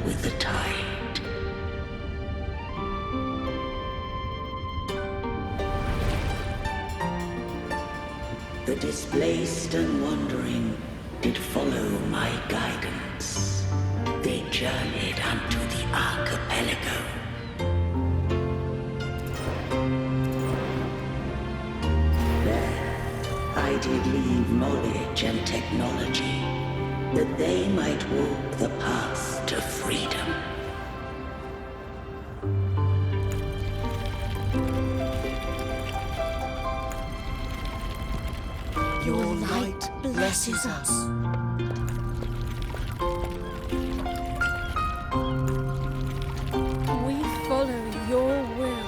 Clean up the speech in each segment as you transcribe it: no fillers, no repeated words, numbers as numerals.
with the tide. The displaced and wandering did follow my guidance. They journeyed unto the archipelago. There, I did leave knowledge and technology, that they might walk the path to freedom. Your light blesses us. We follow your will.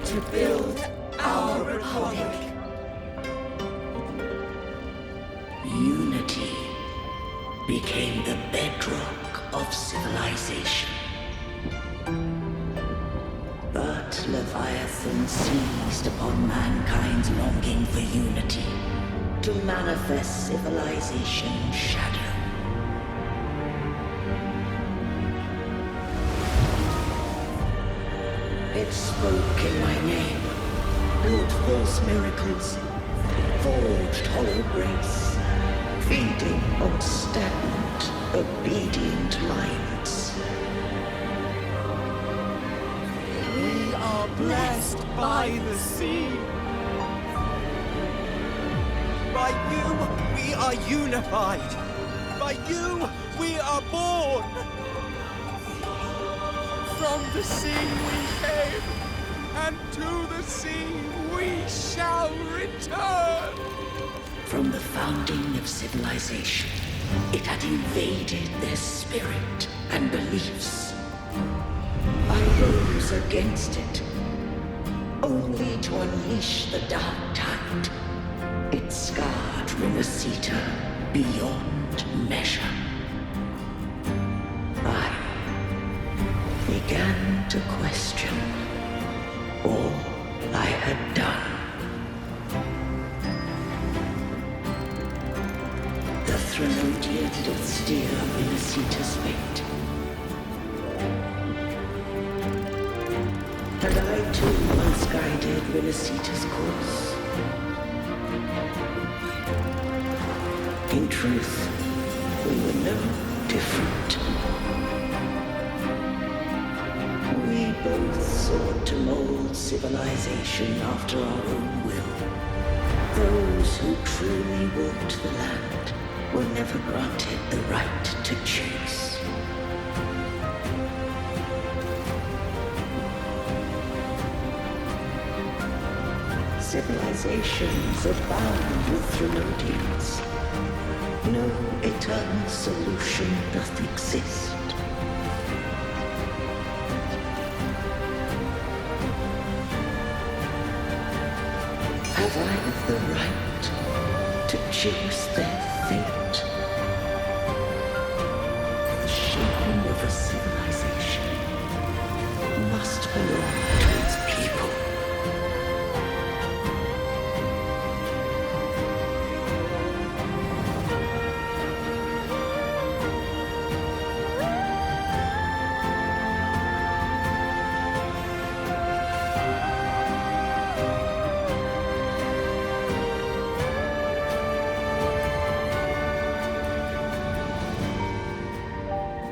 To build our republic. Unity became the bedrock of civilization. But Leviathan seized upon mankind's longing for unity to manifest civilization's shadow. It spoke in my name, built false miracles, forged hollow grace, feeding on stagnant, obedient minds. We are blessed by the sea. By you, we are unified. By you, we are born. From the sea we came, and to the sea we shall return. From the founding of civilization, it had invaded their spirit and beliefs. I rose against it, only to unleash the dark tide. It scarred Rimacita beyond measure. I began to question all I had done. The Threnodian did steer Rimacita's fate. And I too once guided Rimacita's course. In truth, we were no different. We both sought to mold civilization after our own will. Those who truly walked the land were never granted the right to choose. Civilizations abound with Threnodians. No eternal solution doth exist. Have I the right to choose their fate? The shaping of a civilization must belong to its people.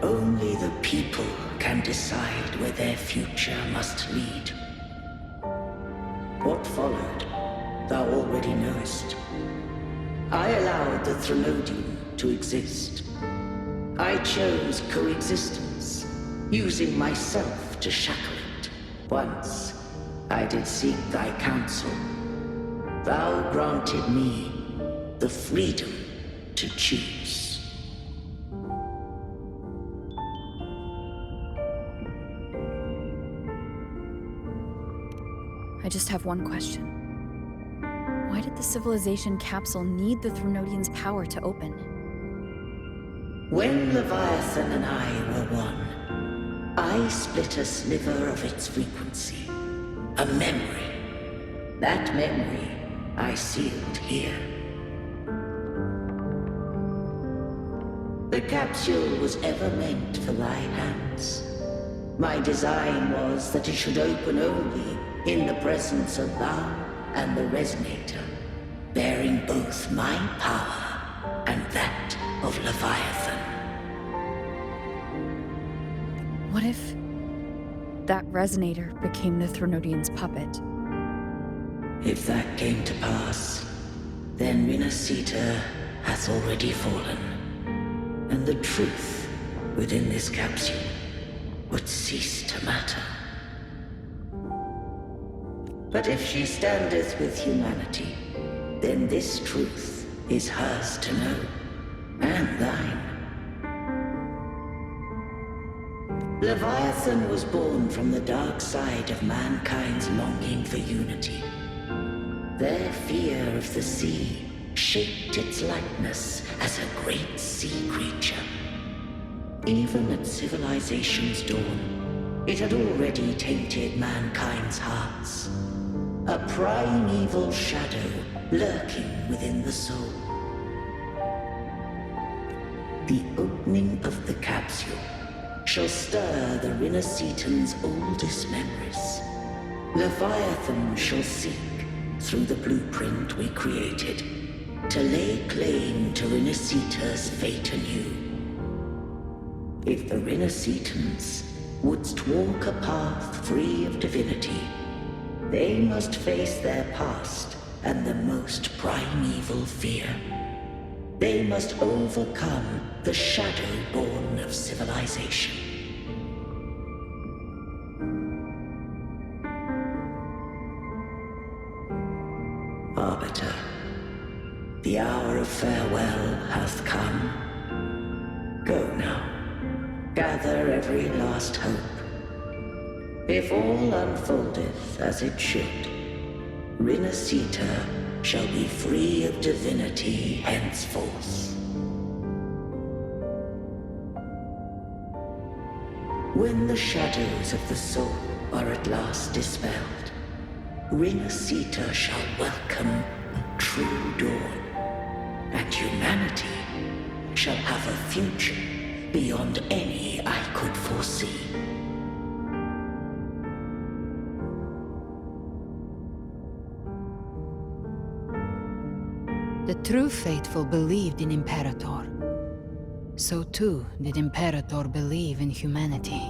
Only the people can decide where their future must lead. What followed, thou already knowest. I allowed the Threnodian to exist. I chose coexistence, using myself to shackle it. Once, I did seek thy counsel. Thou granted me the freedom to choose. I just have one question. Why did the civilization capsule need the Threnodian's power to open? When Leviathan and I were one, I split a sliver of its frequency. A memory. That memory I sealed here. The capsule was ever meant for thy hands. My design was that it should open only in the presence of thou and the Resonator, bearing both my power and that of Leviathan. What if that Resonator became the Threnodian's puppet? If that came to pass, then Rinasita hath already fallen, and the truth within this capsule would cease to matter. But if she standeth with humanity, then this truth is hers to know, and thine. Leviathan was born from the dark side of mankind's longing for unity. Their fear of the sea shaped its likeness as a great sea creature. Even at civilization's dawn, it had already tainted mankind's hearts. A primeval shadow lurking within the soul. The opening of the capsule shall stir the Rinascitan's oldest memories. Leviathan shall seek, through the blueprint we created, to lay claim to Rinascita's fate anew. If the Rinascitans wouldst walk a path free of divinity, they must face their past and the most primeval fear. They must overcome the shadow born of civilization. Arbiter, the hour of farewell hath come. Go now, gather every last hope. If all unfoldeth as it should, Rinascita shall be free of divinity henceforth. When the shadows of the soul are at last dispelled, Rinascita shall welcome a true dawn, and humanity shall have a future beyond any I could foresee. The true faithful believed in Imperator. So too did Imperator believe in humanity.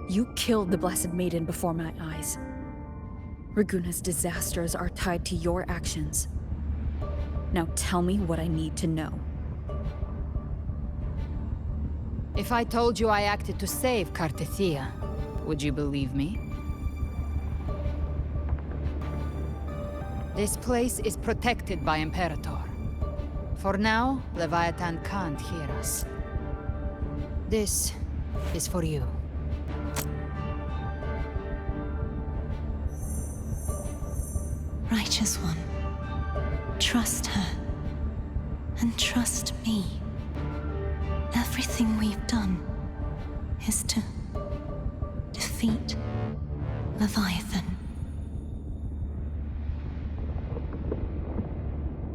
You killed the Blessed Maiden before my eyes. Raguna's disasters are tied to your actions. Now tell me what I need to know. If I told you I acted to save Cartethia, would you believe me? This place is protected by Imperator. For now, Leviathan can't hear us. This is for you. Righteous One, trust her, and trust me. Everything we've done is to defeat Leviathan.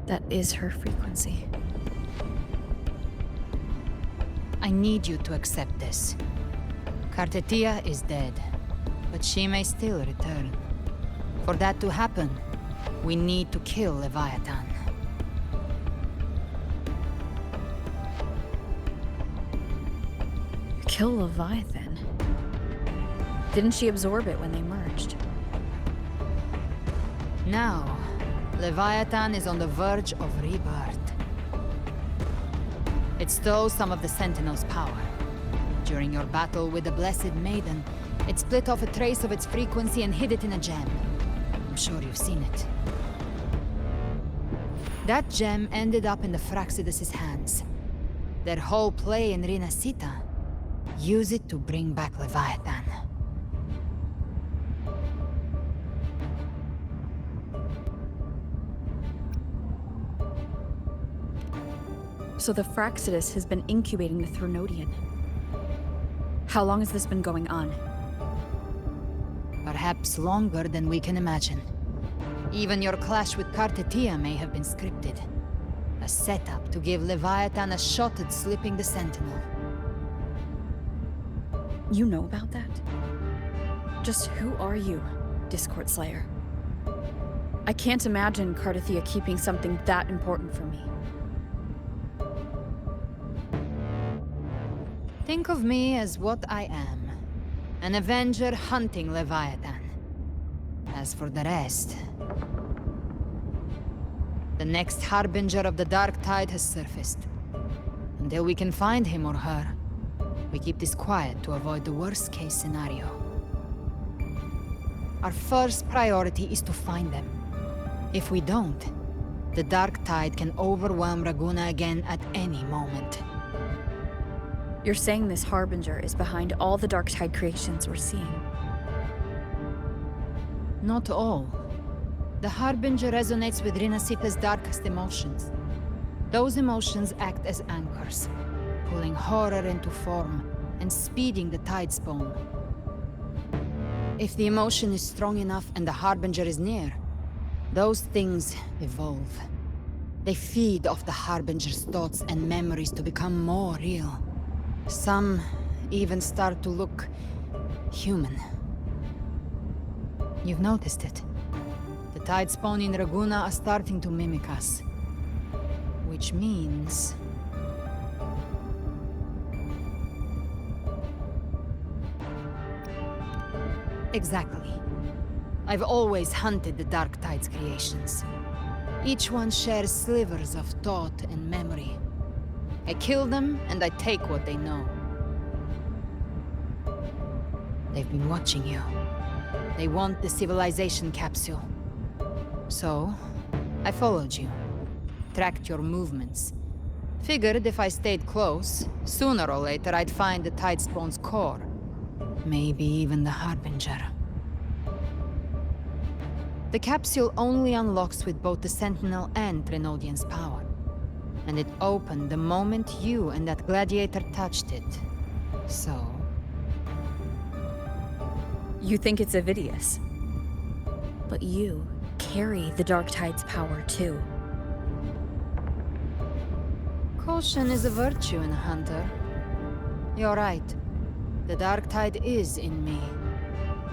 That is her frequency. I need you to accept this. Cartethia is dead, but she may still return. For that to happen, we need to kill Leviathan. Kill Leviathan? Didn't she absorb it when they merged? Now, Leviathan is on the verge of rebirth. It stole some of the Sentinel's power. During your battle with the Blessed Maiden, it split off a trace of its frequency and hid it in a gem. I'm sure you've seen it. That gem ended up in the Fraxidus' hands. Their whole play in Rinascita, use it to bring back Leviathan. So the Fraxidus has been incubating the Threnodian. How long has this been going on? Perhaps longer than we can imagine. Even your clash with Kartetia may have been scripted. A setup to give Leviathan a shot at slipping the Sentinel. You know about that? Just who are you, Discord Slayer? I can't imagine Kartetia keeping something that important from me. Think of me as what I am. An Avenger hunting Leviathan. As for the rest... The next Harbinger of the Dark Tide has surfaced. Until we can find him or her, we keep this quiet to avoid the worst-case scenario. Our first priority is to find them. If we don't, the Dark Tide can overwhelm Raguna again at any moment. You're saying this Harbinger is behind all the Dark Tide creations we're seeing? Not all. The Harbinger resonates with Rinasita's darkest emotions. Those emotions act as anchors, pulling horror into form and speeding the Tidespawn. If the emotion is strong enough and the Harbinger is near, those things evolve. They feed off the Harbinger's thoughts and memories to become more real. Some even start to look human. You've noticed it. The Tidespawn in Raguna are starting to mimic us. Which means... Exactly. I've always hunted the Dark Tide's creations. Each one shares slivers of thought and memory. I kill them, and I take what they know. They've been watching you. They want the civilization capsule. So, I followed you. Tracked your movements. Figured if I stayed close, sooner or later I'd find the Tidespawn's core. Maybe even the Harbinger. The capsule only unlocks with both the Sentinel and Trinodian's power. And it opened the moment you and that gladiator touched it. So... You think it's Avidius. But you carry the Dark Tide's power too. Caution is a virtue in a hunter. You're right. The Dark Tide is in me.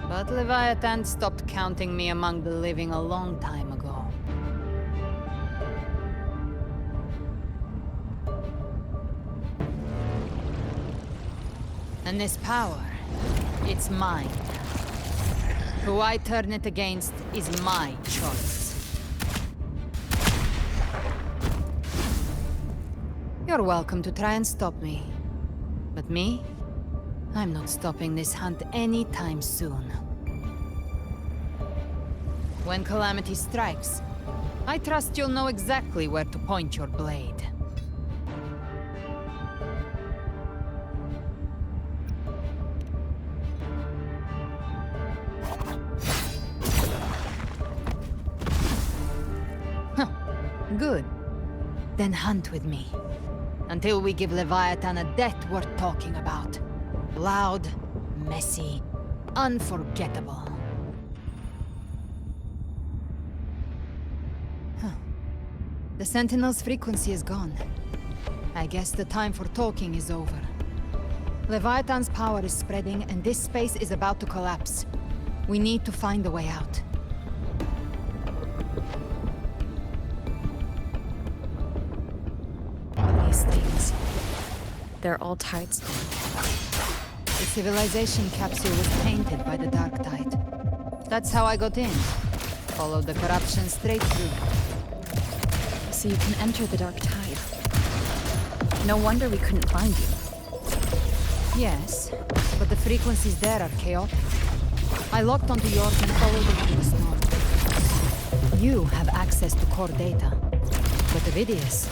But Leviathan stopped counting me among the living a long time ago. And this power, it's mine. Who I turn it against is my choice. You're welcome to try and stop me. But me? I'm not stopping this hunt anytime soon. When calamity strikes, I trust you'll know exactly where to point your blade. Good. Then hunt with me. Until we give Leviathan a death worth talking about. Loud, messy, unforgettable. The Sentinel's frequency is gone. I guess the time for talking is over. Leviathan's power is spreading, and this space is about to collapse. We need to find a way out. These things. They're all Tidespawn. The civilization capsule was tainted by the Dark Tide. That's how I got in. Followed the corruption straight through. So you can enter the Dark Tide. No wonder we couldn't find you. Yes, but the frequencies there are chaotic. I locked onto yours and followed it through the storm. You have access to core data. But Avidius,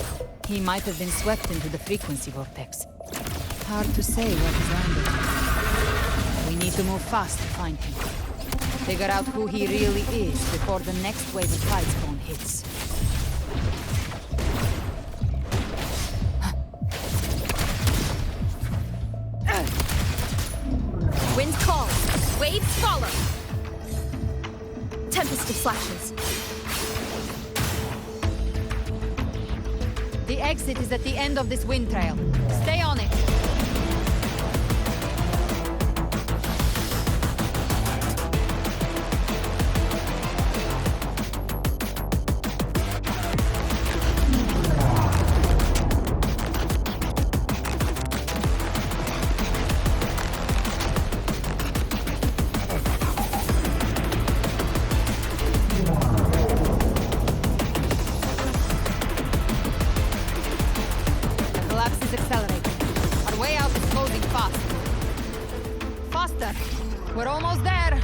he might have been swept into the frequency vortex. Hard to say where he's landed. We need to move fast to find him. Figure out who he really is before the next wave of Tidespawn hits. cover! Tempest of flashes. The exit is at the end of this wind trail. Stay on it. We're almost there.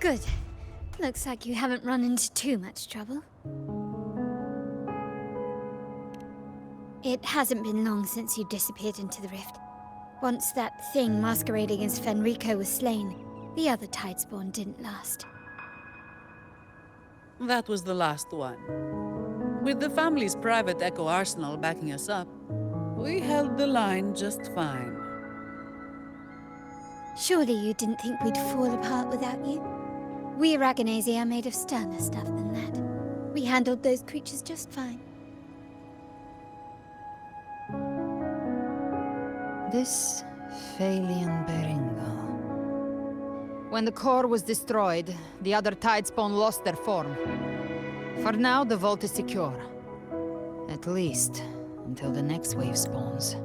Good. Looks like you haven't run into too much trouble. It hasn't been long since you disappeared into the rift. Once that thing masquerading as Fenrico was slain, the other Tidespawn didn't last. That was the last one. With the family's private Echo arsenal backing us up, we held the line just fine. Surely you didn't think we'd fall apart without you? We Aragonese are made of sterner stuff than that. We handled those creatures just fine. This Phalian Beringo. When the core was destroyed, the other Tidespawn lost their form. For now, the vault is secure. At least, until the next wave spawns.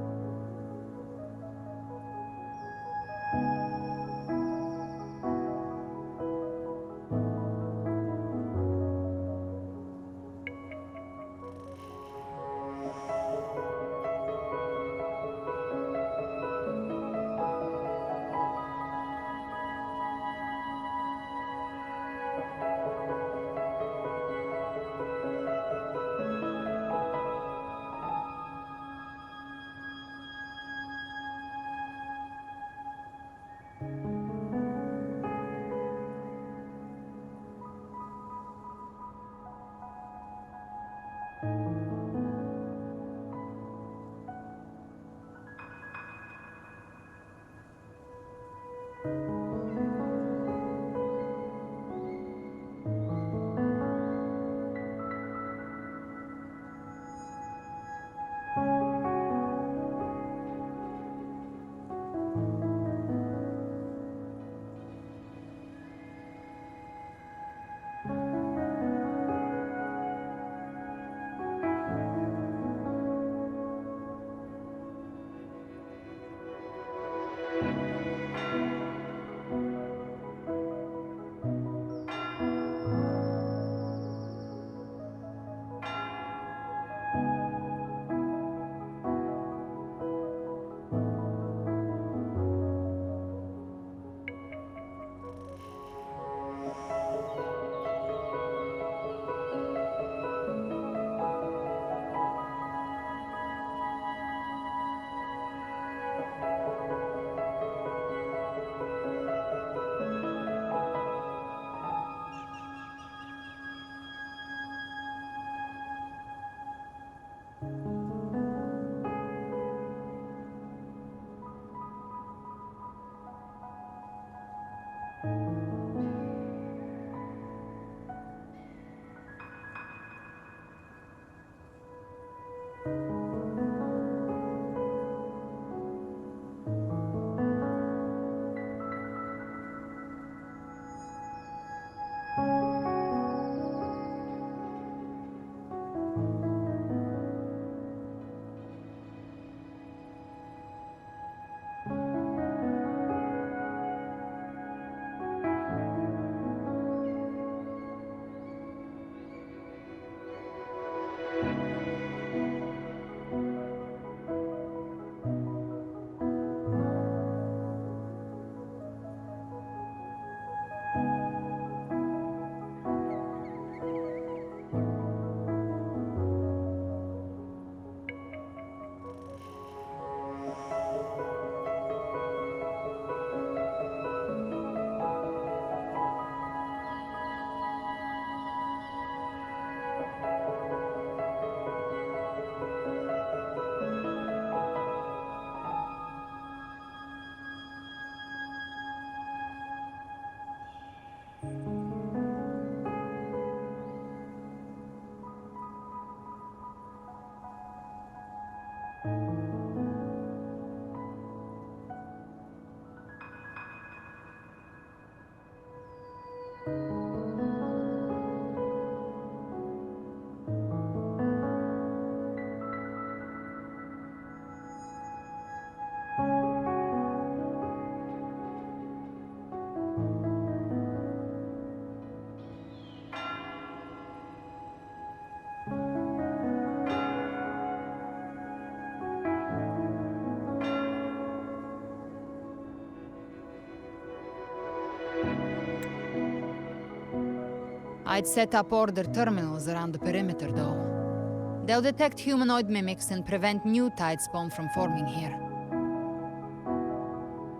I'd set up order terminals around the perimeter, though. They'll detect humanoid mimics and prevent new tide spawn from forming here.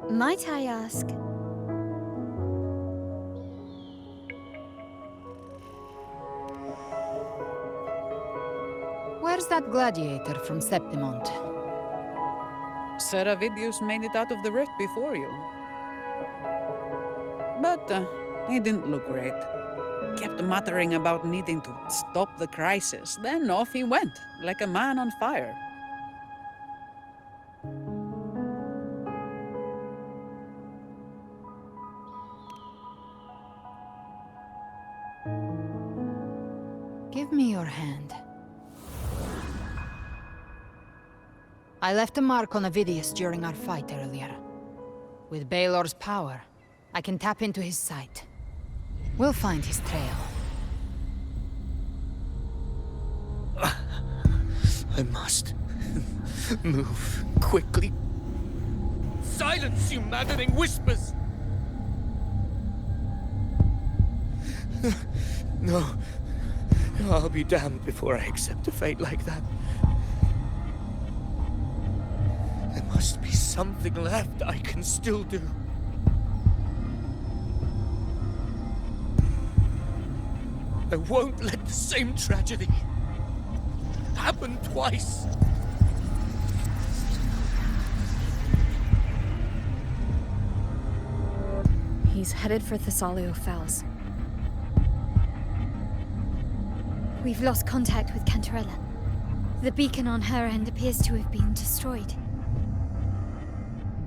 Might I ask? Where's that gladiator from Septimont? Seravidius made it out of the rift before you. But he didn't look great. Kept muttering about needing to stop the crisis. Then off he went, like a man on fire. Give me your hand. I left a mark on Avidius during our fight earlier. With Baelor's power, I can tap into his sight. We'll find his trail. I must move quickly. Silence, you maddening whispers! No. I'll be damned before I accept a fate like that. There must be something left I can still do. I won't let the same tragedy happen twice. He's headed for Thessalio Fells. We've lost contact with Cantarella. The beacon on her end appears to have been destroyed.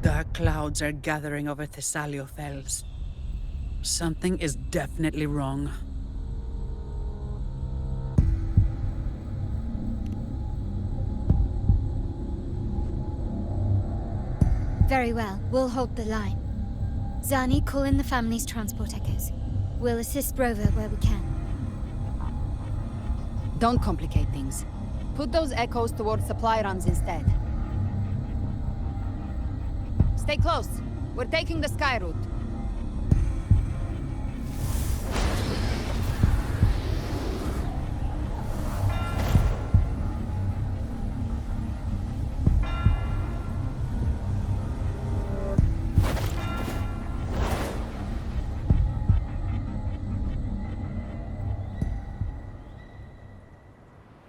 Dark clouds are gathering over Thessalio Fells. Something is definitely wrong. Very well, we'll hold the line. Zani, call in the family's transport echoes. We'll assist Rover where we can. Don't complicate things. Put those echoes towards supply runs instead. Stay close. We're taking the sky route.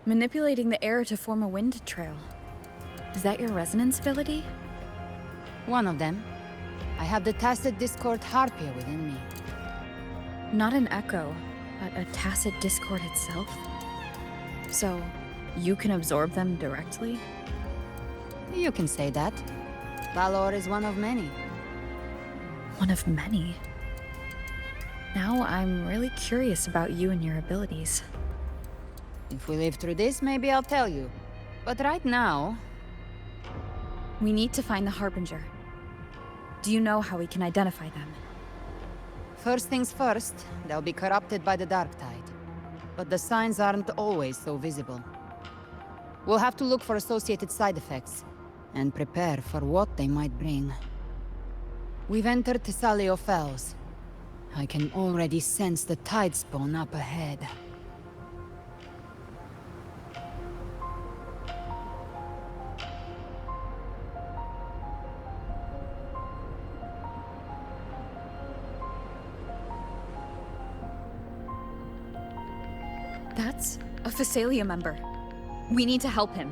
Manipulating the air to form a wind trail. Is that your resonance ability? One of them. I have the Tacit Discord Harpia within me. Not an echo, but a tacit discord itself? So, you can absorb them directly? You can say that. Valor is one of many. One of many. Now I'm really curious about you and your abilities. If we live through this, maybe I'll tell you. But right now... We need to find the Harbinger. Do you know how we can identify them? First things first, they'll be corrupted by the Dark Tide. But the signs aren't always so visible. We'll have to look for associated side effects, and prepare for what they might bring. We've entered Thessalio Fells. I can already sense the tide spawn up ahead. That's a Phasalia member. We need to help him.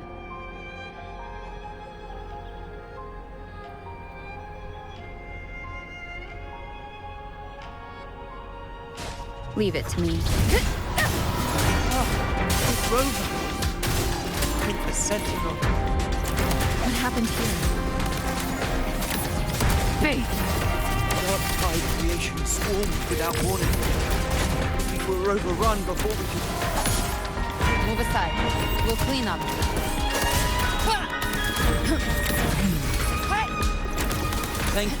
Leave it to me. It's Rover. I think the Sentinel. What happened here? Hey! Dark tide creation swarmed without warning. We were overrun before we could... Move aside. We'll clean up. Thank you.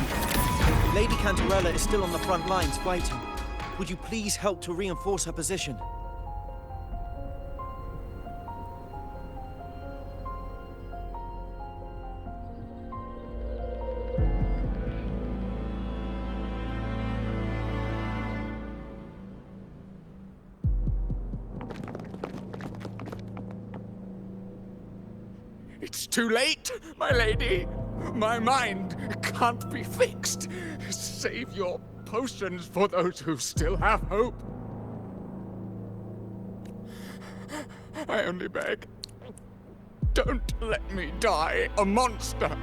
Lady Cantarella is still on the front lines fighting. Would you please help to reinforce her position? It's too late, my lady. My mind can't be fixed. Save your potions for those who still have hope. I only beg. Don't let me die a monster.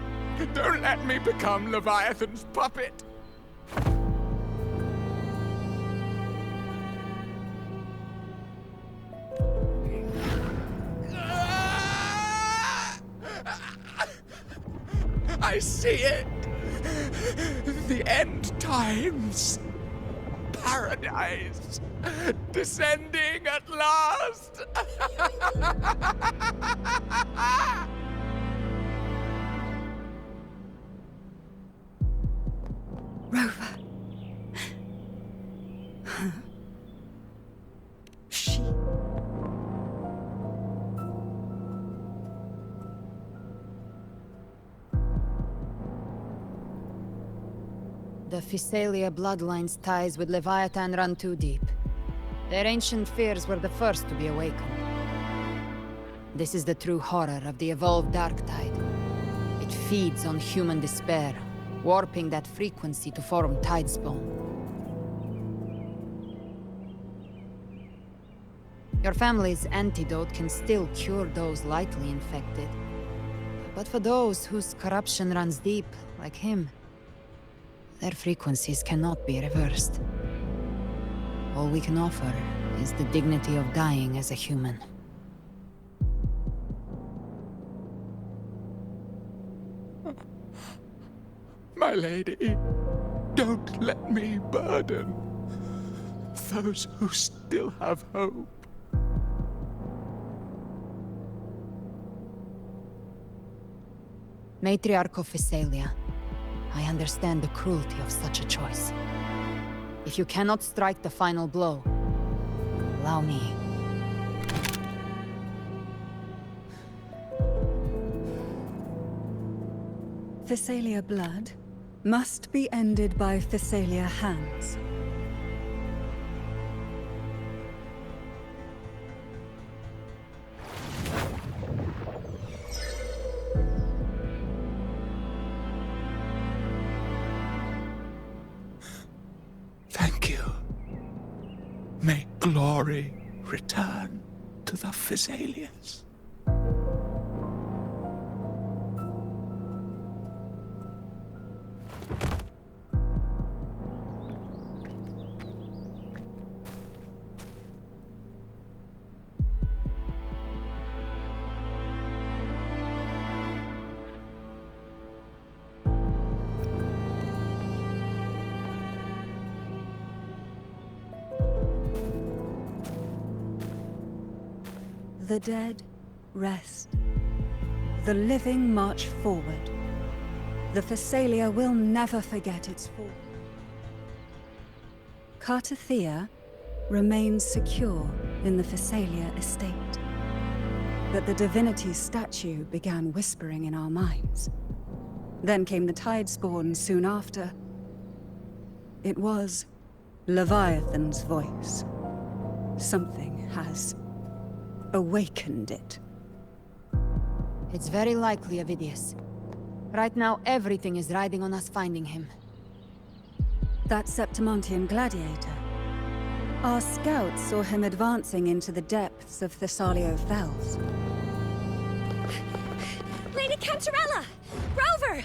Don't let me become Leviathan's puppet. I see it! The end times! Paradise! Descending at last! Rover. She... The Physalia bloodline's ties with Leviathan run too deep. Their ancient fears were the first to be awakened. This is the true horror of the evolved Darktide. It feeds on human despair, warping that frequency to form Tidespawn. Your family's antidote can still cure those lightly infected. But for those whose corruption runs deep, like him, their frequencies cannot be reversed. All we can offer is the dignity of dying as a human. My lady, don't let me burden those who still have hope. Matriarch of Physalia, I understand the cruelty of such a choice. If you cannot strike the final blow, allow me. Physalia blood must be ended by Physalia hands. Thank you. May glory return to the Physalians. The dead rest. The living march forward. The Physalia will never forget its fall. Cartathea remains secure in the Physalia estate. But the divinity's statue began whispering in our minds. Then came the Tidespawn soon after. It was Leviathan's voice. Something has awakened it. It's very likely, Avidius. Right now, everything is riding on us finding him. That Septimontian gladiator. Our scouts saw him advancing into the depths of Thessalio Fells. Lady Cantarella! Rover!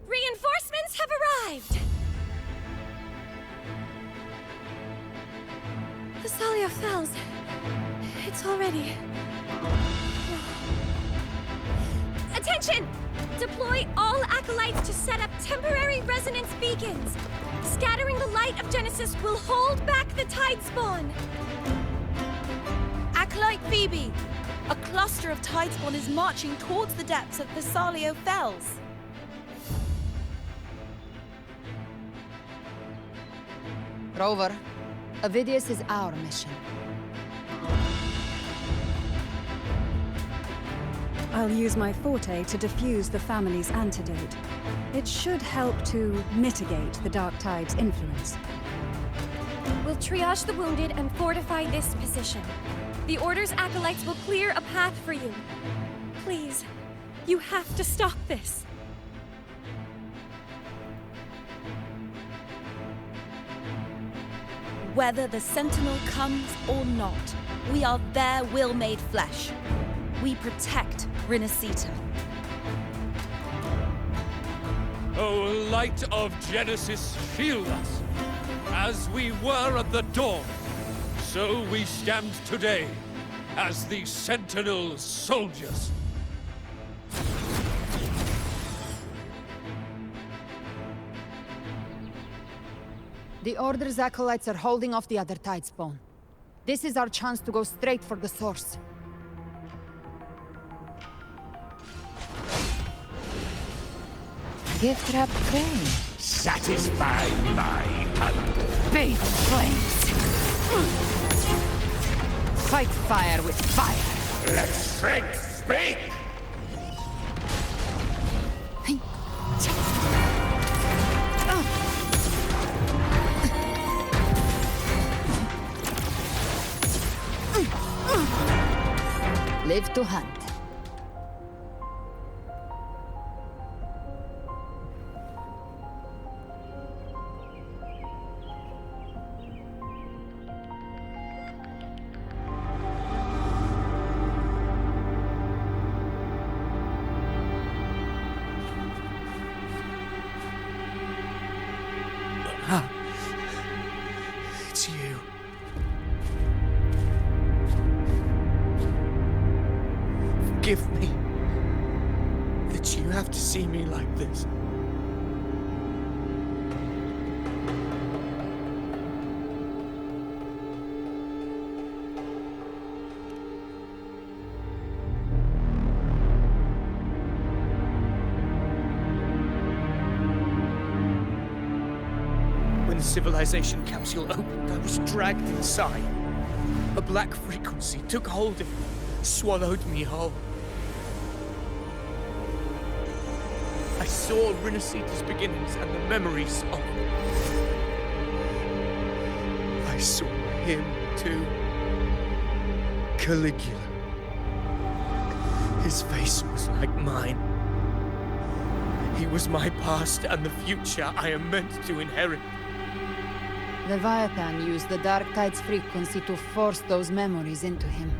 Reinforcements have arrived! Thessalio Fells. It's already... Attention! Deploy all acolytes to set up temporary resonance beacons. Scattering the light of Genesis will hold back the Tidespawn. Acolyte Phoebe! A cluster of Tidespawn is marching towards the depths of Thessalio Fells. Rover, Avidius is our mission. I'll use my forte to defuse the family's antidote. It should help to mitigate the Dark Tide's influence. We'll triage the wounded and fortify this position. The Order's acolytes will clear a path for you. Please, You have to stop this. Whether the Sentinel comes or not, we are their will made flesh. We protect Rinasita. O light of Genesis, shield us. As we were at the dawn, so we stand today as the Sentinel soldiers. The Order's acolytes are holding off the other Tidespawn. This is our chance to go straight for the source. Gift wrap prey. Satisfy my hunger. Bathe in flames. Fight fire with fire. Let strength speak! Live to hunt. It's you. Forgive me that you have to see me like this. When the civilization capsule opened, I was dragged inside. A black frequency took hold of me, swallowed me whole. I saw Rinasita's beginnings and the memories of them. I saw him too. Caligula. His face was like mine. He was my past and the future I am meant to inherit. Leviathan used the Dark Tide's frequency to force those memories into him.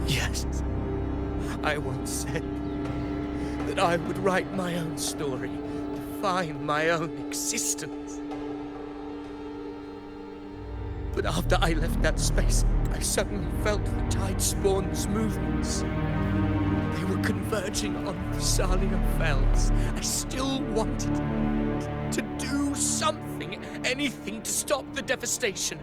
Yes, I once said that I would write my own story, define my own existence. But after I left that space, I suddenly felt the Tidespawn's movements. They were converging on Thessalia Fells. I still wanted to do something, anything to stop the devastation.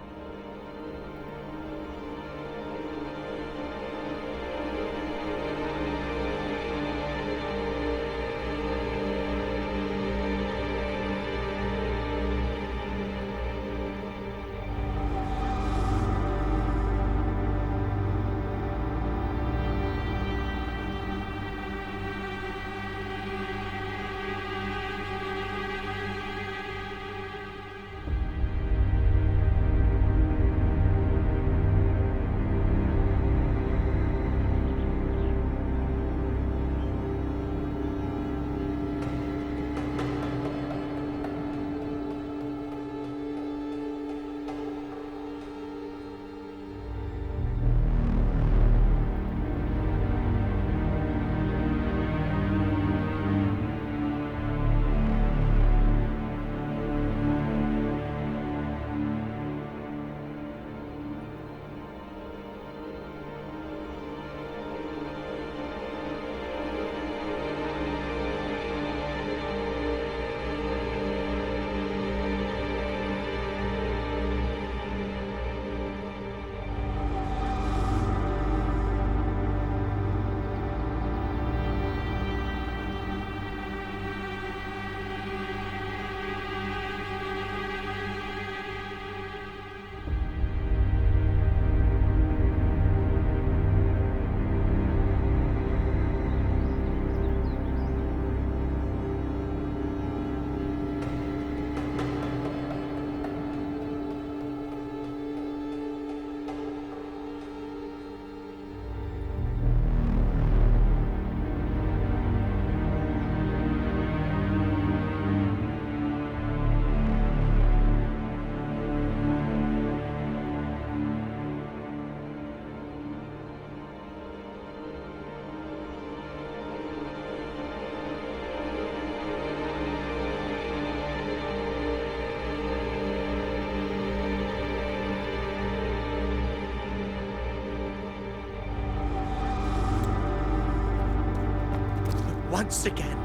once again,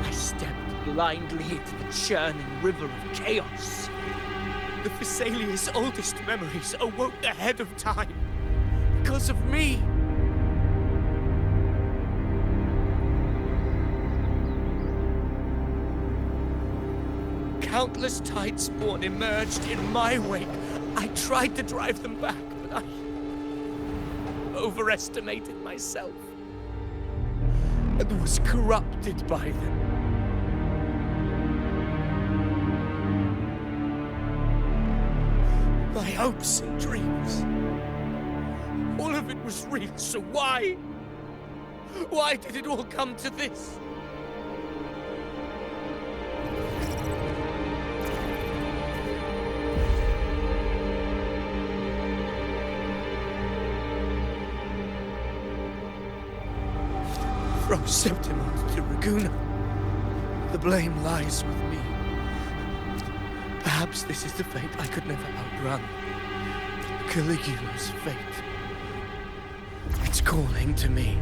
I stepped blindly into the churning river of chaos. The Thessalia's oldest memories awoke ahead of time because of me. Countless Tidespawn emerged in my wake. I tried to drive them back, but I overestimated myself and was corrupted by them. My hopes and dreams, all of it was real, so why? Why did it all come to this? From Septimont to Raguna, the blame lies with me. Perhaps this is the fate I could never outrun. Caligula's fate. It's calling to me.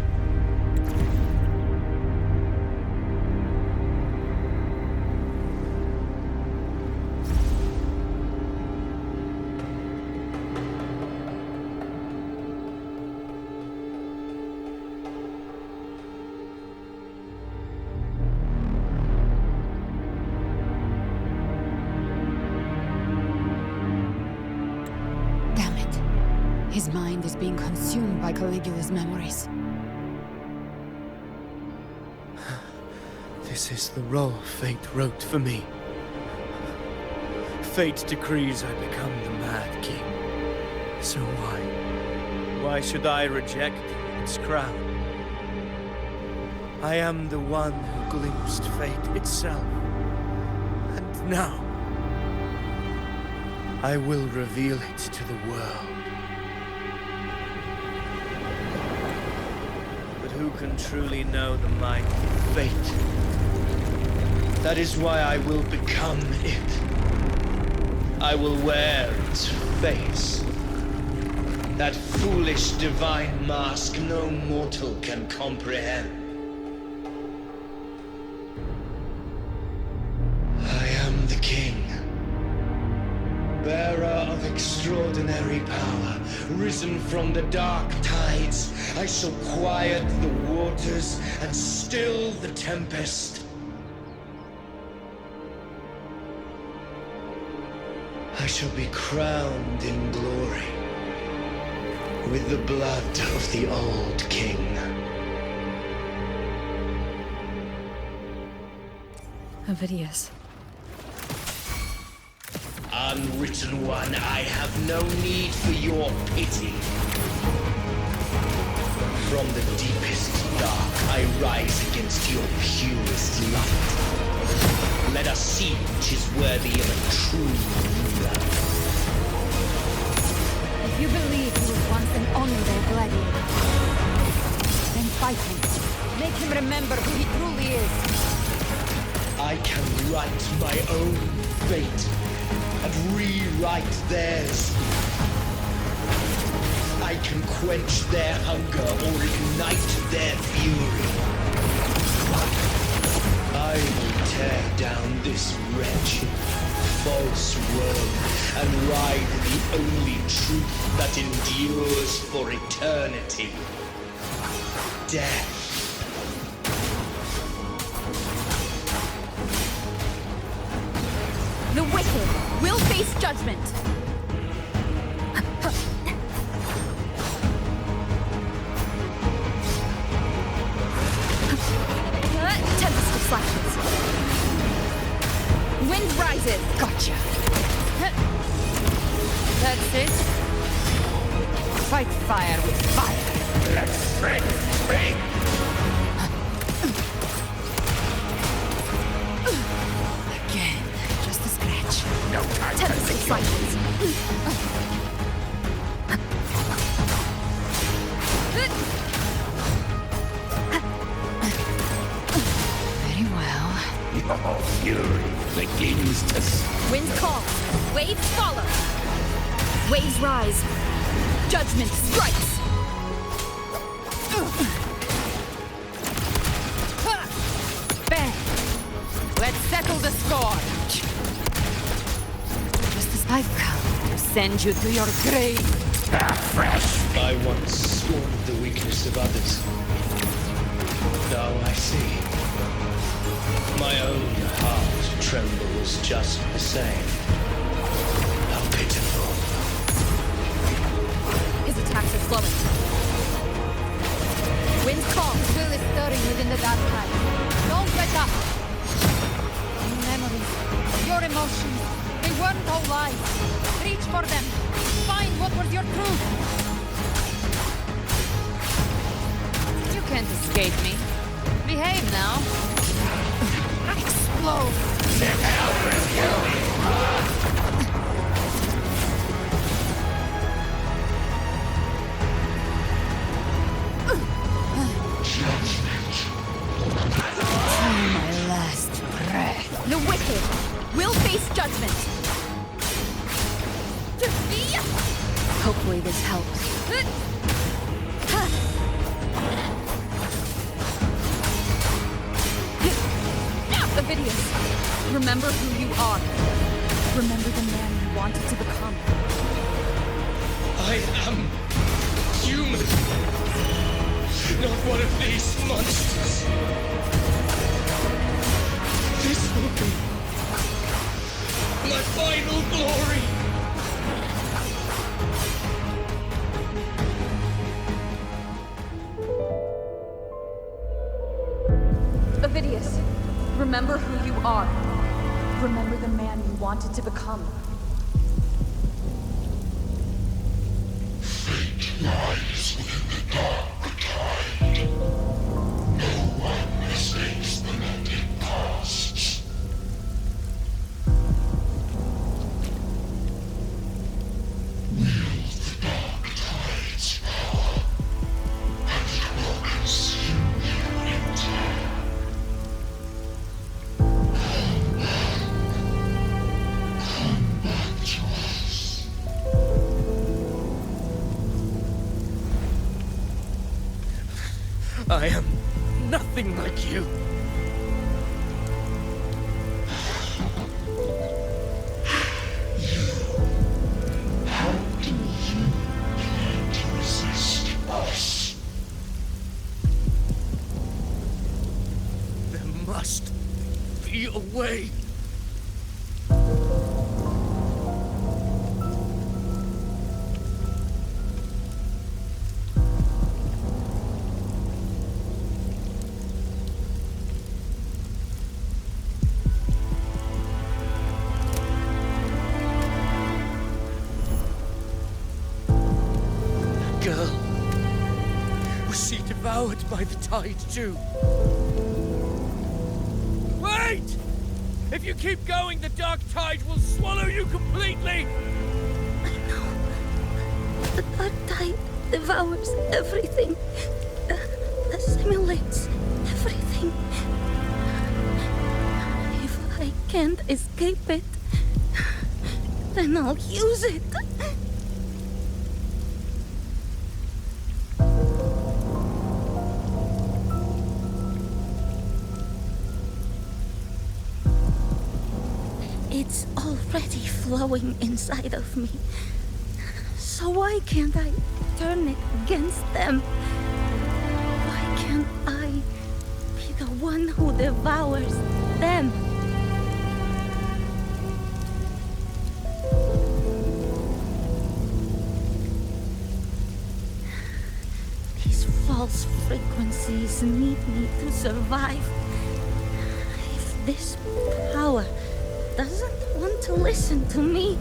His mind is being consumed by Caligula's memories. This is the role fate wrote for me. Fate decrees I become the Mad King. So why? Why should I reject its crown? I am the one who glimpsed fate itself. And now, I will reveal it to the world. Who can truly know the might of fate? That is why I will become it. I will wear its face. That foolish divine mask no mortal can comprehend. I am the king, bearer of extraordinary power, risen from the dark tides. I shall quiet the waters and still the tempest. I shall be crowned in glory with the blood of the old king. Ovidius. Unwritten one, I have no need for your pity. From the deepest dark, I rise against your purest light. Let us see which is worthy of a true ruler. If you believe he was once an honorable gladiator, then fight him. Make him remember who he truly is. I can write my own fate and rewrite theirs. I can quench their hunger or ignite their fury. I will tear down this wretched, false world and ride the only truth that endures for eternity. Death. The wicked will face judgment. Tempest flashes. Wind rises. Gotcha. That's it. Fight fire with fire. Let's break. Again, just a scratch. No time Tempest flashes. Very well. Your fury begins to... Wind calls. Waves follow. Waves rise. Judgment strikes. Let's settle the score! Just as I've come to send you to your grave! I once scorned the weakness of others. Now I see. My own heart trembles just the same. How pitiful. His attacks are slowing. Wind's calm. Will is stirring within the dark tide. Don't let up! Your memories, your emotions, they weren't all lies. Reach for them. Find what was your truth. You can't escape me. Behave now. Explode! The hell with you! My last breath. The wicked will face judgment. Hopefully this helps. Ovidius, remember who you are. Remember the man you wanted to become. I am human. Not one of these monsters. This will be my final glory. Ovidius, remember who you are. Remember the man you wanted to become. Fate lies within the dark tide. No one escapes the mending past. Wield the dark tide's power, and it will consume you in time. Come back to us. I am nothing like you. How do you plan to resist us? There must be a way. Girl, was she devoured by the tide too? Wait! If you keep going, the dark tide will swallow you completely! The dark tide devours everything. Assimilates everything. If I can't escape it, then I'll use it. It's already flowing inside of me. So why can't I turn it against them? Why can't I be the one who devours them? These false frequencies need me to survive. If this power doesn't want to listen to me,